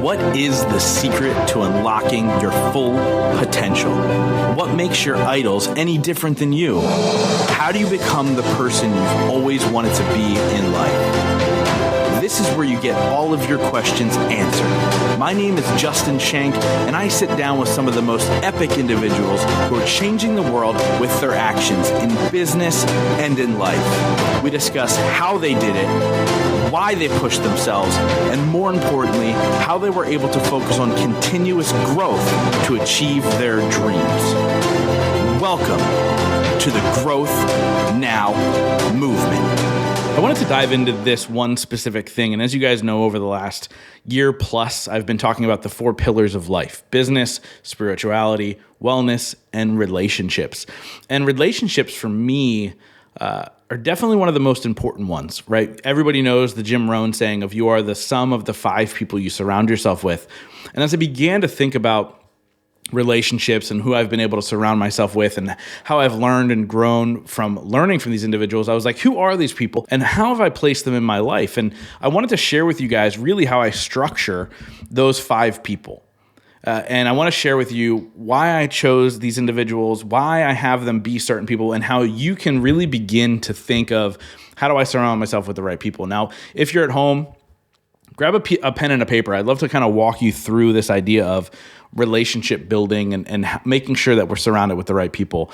What is the secret to unlocking your full potential? What makes your idols any different than you? How do you become the person you've always wanted to be in life? This is where you get all of your questions answered. My name is Justin Shank, and I sit down with some of the most epic individuals who are changing the world with their actions in business and in life. We discuss how they did it, why they pushed themselves, and more importantly, how they were able to focus on continuous growth to achieve their dreams. Welcome to the Growth Now movement. I wanted to dive into this one specific thing, and as you guys know, over the last year plus, I've been talking about the 4 pillars of life: business, spirituality, wellness, and relationships. And relationships for me are definitely one of the most important ones, right? Everybody knows the Jim Rohn saying of you are the sum of the 5 people you surround yourself with. And as I began to think about relationships and who I've been able to surround myself with and how I've learned and grown from learning from these individuals, I was like, who are these people and how have I placed them in my life? And I wanted to share with you guys really how I structure those 5 people. And I want to share with you why I chose these individuals, why I have them be certain people, and how you can really begin to think of how do I surround myself with the right people. Now, if you're at home, grab a pen and a paper. I'd love to kind of walk you through this idea of relationship building and making sure that we're surrounded with the right people.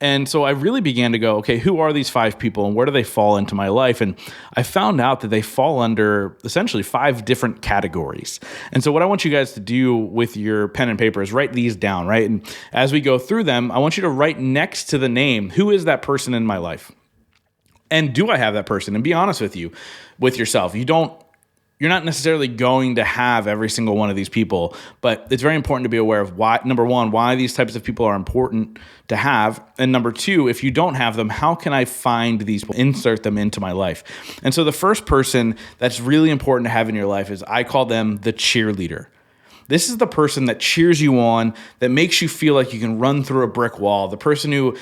And so I really began to go, okay, who are these 5 people and where do they fall into my life? And I found out that they fall under essentially 5 different categories. And so what I want you guys to do with your pen and paper is write these down, right? And as we go through them, I want you to write next to the name, who is that person in my life? And do I have that person? And be honest with yourself. You're not necessarily going to have every single one of these people, but it's very important to be aware of why, number 1, why these types of people are important to have. And number 2, if you don't have them, how can I find these people, insert them into my life? And so the first person that's really important to have in your life is, I call them the cheerleader. This is the person that cheers you on, that makes you feel like you can run through a brick wall, the person who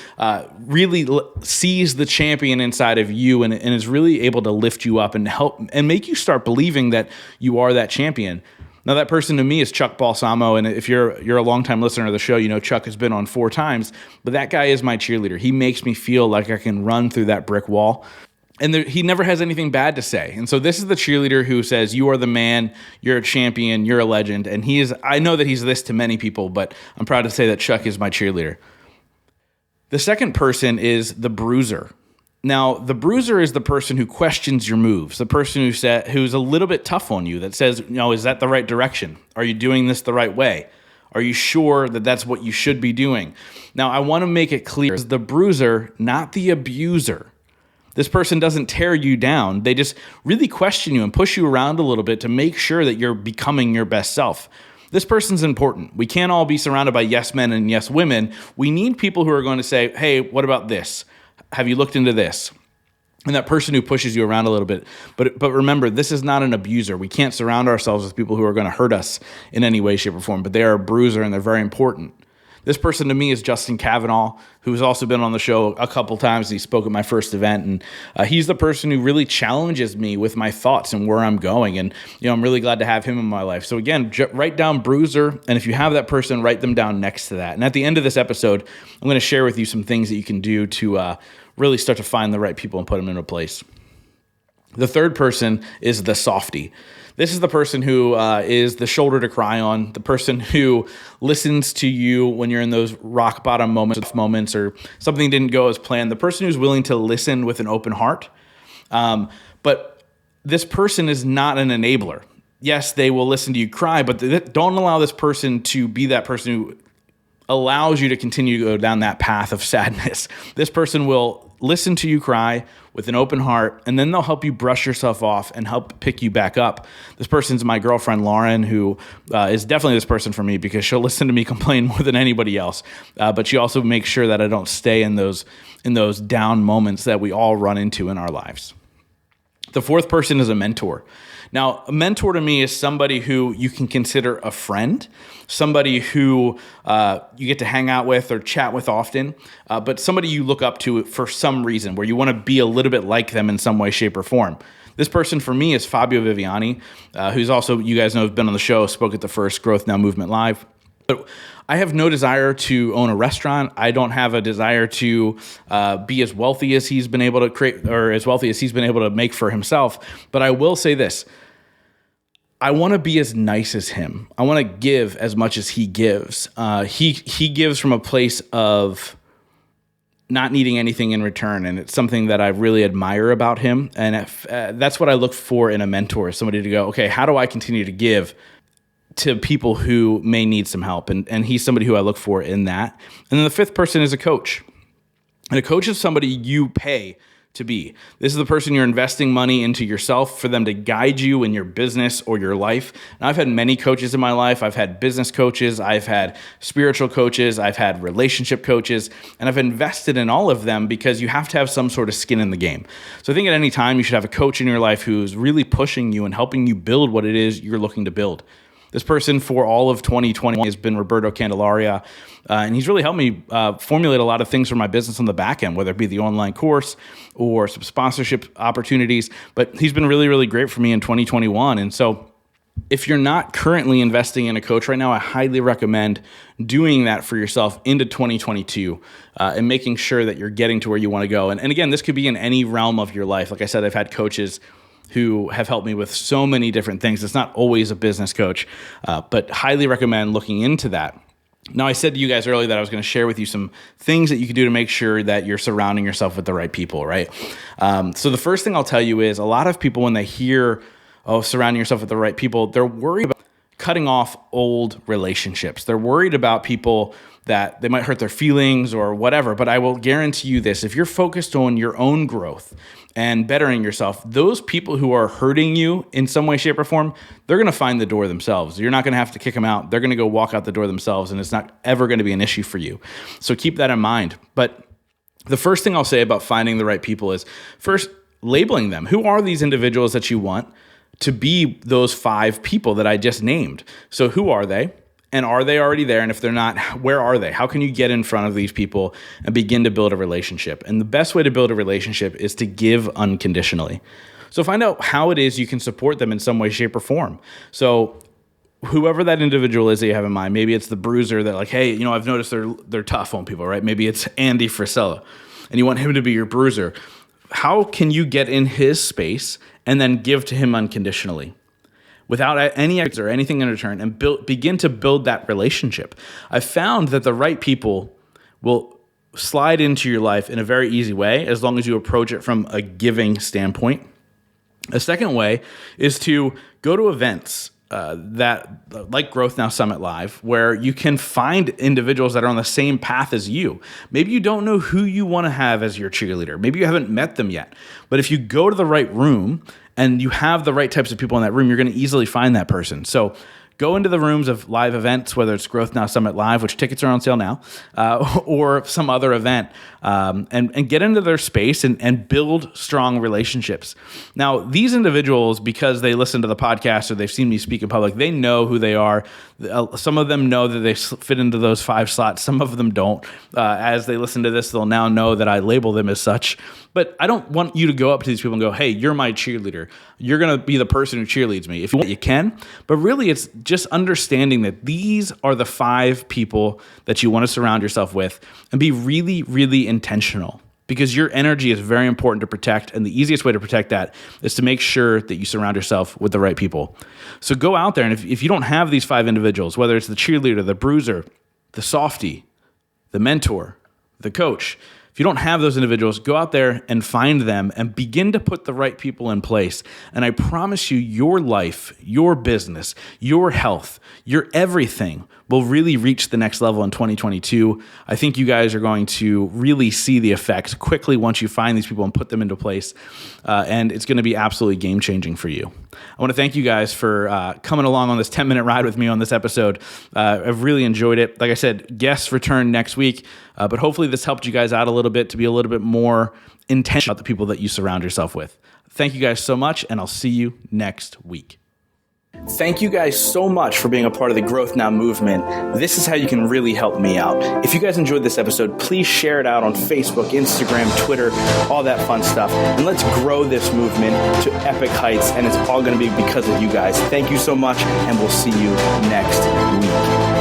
really sees the champion inside of you and is really able to lift you up and help and make you start believing that you are that champion. Now, that person to me is Chuck Balsamo, and if you're a longtime listener of the show, you know Chuck has been on 4 times, but that guy is my cheerleader. He makes me feel like I can run through that brick wall. And he never has anything bad to say. And so this is the cheerleader who says, you are the man, you're a champion, you're a legend. And I know that he's this to many people, but I'm proud to say that Chuck is my cheerleader. The second person is the Bruiser. Now, the Bruiser is the person who questions your moves, the person who's a little bit tough on you, that says, is that the right direction? Are you doing this the right way? Are you sure that that's what you should be doing? Now, I want to make it clear, the Bruiser, not the abuser. This person doesn't tear you down. They just really question you and push you around a little bit to make sure that you're becoming your best self. This person's important. We can't all be surrounded by yes men and yes women. We need people who are going to say, hey, what about this? Have you looked into this? And that person who pushes you around a little bit. But remember, this is not an abuser. We can't surround ourselves with people who are going to hurt us in any way, shape, or form. But they are a bruiser and they're very important. This person to me is Justin Kavanaugh, who's also been on the show a couple times. He spoke at my first event, and he's the person who really challenges me with my thoughts and where I'm going. And I'm really glad to have him in my life. So again, write down Bruiser, and if you have that person, write them down next to that. And at the end of this episode, I'm going to share with you some things that you can do to really start to find the right people and put them into place. The third person is the Softie. This is the person who is the shoulder to cry on, the person who listens to you when you're in those rock bottom moments or something didn't go as planned, the person who's willing to listen with an open heart. But this person is not an enabler. Yes, they will listen to you cry, but don't allow this person to be that person who allows you to continue to go down that path of sadness. This person will listen to you cry with an open heart, and then they'll help you brush yourself off and help pick you back up. This person's my girlfriend, Lauren, who is definitely this person for me because she'll listen to me complain more than anybody else. But she also makes sure that I don't stay in those down moments that we all run into in our lives. The fourth person is a mentor. Now, a mentor to me is somebody who you can consider a friend, somebody who you get to hang out with or chat with often, but somebody you look up to for some reason where you want to be a little bit like them in some way, shape, or form. This person for me is Fabio Viviani, who's also, you guys know, has been on the show, spoke at the first Growth Now Movement Live. But I have no desire to own a restaurant. I don't have a desire to be as wealthy as he's been able to create, or as wealthy as he's been able to make for himself. But I will say this. I want to be as nice as him. I want to give as much as he gives. He gives from a place of not needing anything in return, and it's something that I really admire about him. And that's what I look for in a mentor, somebody to go, okay, how do I continue to give to people who may need some help? And he's somebody who I look for in that. And then the fifth person is a coach. And a coach is somebody you pay to be. This is the person you're investing money into yourself for them to guide you in your business or your life. And I've had many coaches in my life. I've had business coaches, I've had spiritual coaches, I've had relationship coaches, and I've invested in all of them because you have to have some sort of skin in the game. So I think at any time you should have a coach in your life who's really pushing you and helping you build what it is you're looking to build. This person for all of 2020 has been Roberto Candelaria, and he's really helped me formulate a lot of things for my business on the back end, whether it be the online course or some sponsorship opportunities. But he's been really, really great for me in 2021. And so if you're not currently investing in a coach right now, I highly recommend doing that for yourself into 2022 and making sure that you're getting to where you want to go. And again, this could be in any realm of your life. Like I said, I've had coaches who have helped me with so many different things. It's not always a business coach, but highly recommend looking into that. Now, I said to you guys earlier that I was going to share with you some things that you can do to make sure that you're surrounding yourself with the right people, right? So the first thing I'll tell you is a lot of people, when they hear, surrounding yourself with the right people, they're worried about cutting off old relationships. They're worried about people that they might hurt their feelings or whatever. But I will guarantee you this, if you're focused on your own growth and bettering yourself, those people who are hurting you in some way, shape, or form, they're going to find the door themselves. You're not going to have to kick them out. They're going to go walk out the door themselves, and it's not ever going to be an issue for you. So keep that in mind. But the first thing I'll say about finding the right people is first labeling them. Who are these individuals that you want to be those 5 people that I just named? So who are they? And are they already there? And if they're not, where are they? How can you get in front of these people and begin to build a relationship? And the best way to build a relationship is to give unconditionally. So find out how it is you can support them in some way, shape, or form. So whoever that individual is that you have in mind, maybe it's the Bruiser that like, hey, I've noticed they're tough on people, right? Maybe it's Andy Frisella and you want him to be your Bruiser. How can you get in his space and then give to him unconditionally, without any extra or anything in return, and begin to build that relationship? I've found that the right people will slide into your life in a very easy way as long as you approach it from a giving standpoint. A second way is to go to events that like Growth Now Summit Live, where you can find individuals that are on the same path as you. Maybe you don't know who you want to have as your cheerleader. Maybe you haven't met them yet. But if you go to the right room and you have the right types of people in that room, you're going to easily find that person. So go into the rooms of live events, whether it's Growth Now Summit Live, which tickets are on sale now, or some other event, and get into their space and build strong relationships. Now, these individuals, because they listen to the podcast or they've seen me speak in public, they know who they are. Some of them know that they fit into those 5 slots. Some of them don't. As they listen to this, they'll now know that I label them as such. But I don't want you to go up to these people and go, hey, you're my cheerleader. You're going to be the person who cheerleads me. If you want, you can. But really, it's just understanding that these are the 5 people that you want to surround yourself with, and be really, really intentional, because your energy is very important to protect. And the easiest way to protect that is to make sure that you surround yourself with the right people. So go out there. And if you don't have these 5 individuals, whether it's the cheerleader, the Bruiser, the Softie, the mentor, the coach, if you don't have those individuals, go out there and find them and begin to put the right people in place. And I promise you, your life, your business, your health, your everything will really reach the next level in 2022. I think you guys are going to really see the effects quickly once you find these people and put them into place. And it's going to be absolutely game-changing for you. I want to thank you guys for coming along on this 10-minute ride with me on this episode. I've really enjoyed it. Like I said, guests return next week, but hopefully this helped you guys out a little bit to be a little bit more intentional about the people that you surround yourself with. Thank you guys so much, and I'll see you next week. Thank you guys so much for being a part of the Growth Now movement. This is how you can really help me out. If you guys enjoyed this episode, please share it out on Facebook, Instagram, Twitter, all that fun stuff. And let's grow this movement to epic heights. And it's all going to be because of you guys. Thank you so much, and we'll see you next week.